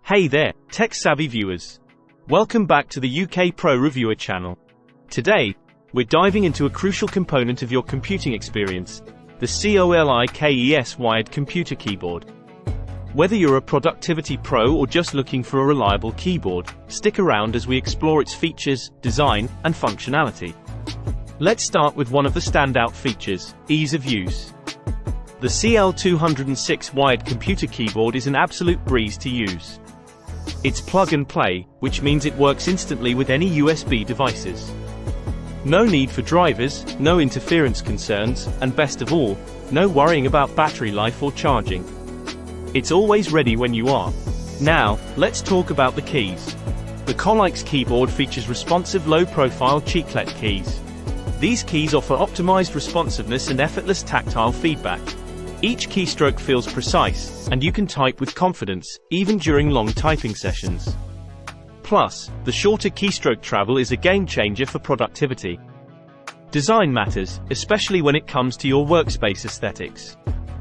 Hey there, tech-savvy viewers. Welcome back to the UK Pro Reviewer channel. Today, we're diving into a crucial component of your computing experience, the COLIKES wired computer keyboard. Whether you're a productivity pro or just looking for a reliable keyboard, stick around as we explore its features, design, and functionality. Let's start with one of the standout features, ease of use. The CL206 wired computer keyboard is an absolute breeze to use. It's plug and play, which means it works instantly with any USB devices. No need for drivers, no interference concerns, and best of all, no worrying about battery life or charging. It's always ready when you are. Now, let's talk about the keys. The COLIKES keyboard features responsive low-profile chiclet keys. These keys offer optimized responsiveness and effortless tactile feedback. Each keystroke feels precise, and you can type with confidence, even during long typing sessions. Plus, the shorter keystroke travel is a game-changer for productivity. Design matters, especially when it comes to your workspace aesthetics.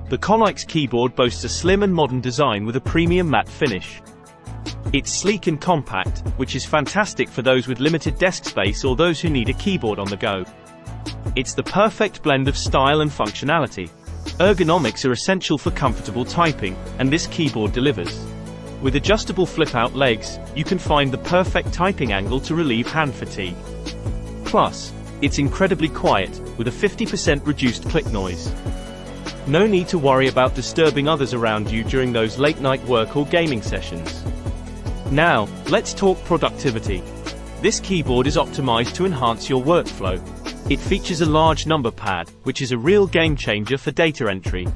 The COLIKES keyboard boasts a slim and modern design with a premium matte finish. It's sleek and compact, which is fantastic for those with limited desk space or those who need a keyboard on the go. It's the perfect blend of style and functionality. Ergonomics are essential for comfortable typing, and this keyboard delivers. With adjustable flip-out legs, you can find the perfect typing angle to relieve hand fatigue. Plus, it's incredibly quiet, with a 50% reduced click noise. No need to worry about disturbing others around you during those late-night work or gaming sessions. Now, let's talk productivity. This keyboard is optimized to enhance your workflow. It features a large number pad, which is a real game-changer for data entry.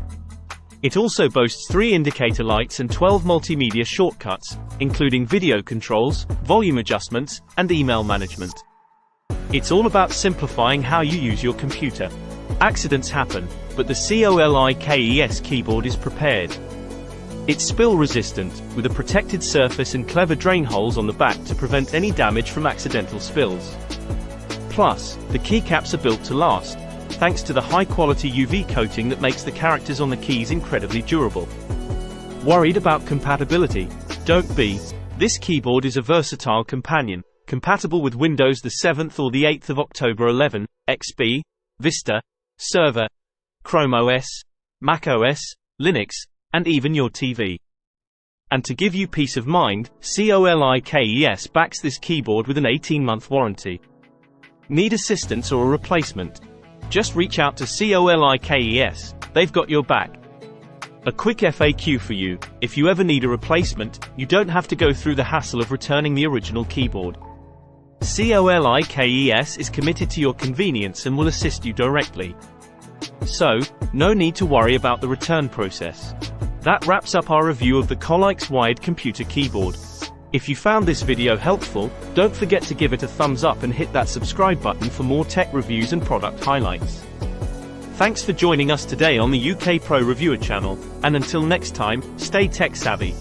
It also boasts 3 indicator lights and 12 multimedia shortcuts, including video controls, volume adjustments, and email management. It's all about simplifying how you use your computer. Accidents happen, but the COLIKES keyboard is prepared. It's spill-resistant, with a protected surface and clever drain holes on the back to prevent any damage from accidental spills. Plus, the keycaps are built to last, thanks to the high-quality UV coating that makes the characters on the keys incredibly durable. Worried about compatibility? Don't be. This keyboard is a versatile companion, compatible with Windows the 7th or the 8th of October 11, XP, Vista, Server, Chrome OS, Mac OS, Linux, and even your TV. And to give you peace of mind, COLIKES backs this keyboard with an 18-month warranty. Need assistance or a replacement? Just reach out to COLIKES, they've got your back. A quick FAQ for you: if you ever need a replacement, you don't have to go through the hassle of returning the original keyboard. COLIKES is committed to your convenience and will assist you directly. So, no need to worry about the return process. That wraps up our review of the COLIKES wired computer keyboard. If you found this video helpful, don't forget to give it a thumbs up and hit that subscribe button for more tech reviews and product highlights. Thanks for joining us today on the UK Pro Reviewer channel, and until next time, stay tech savvy.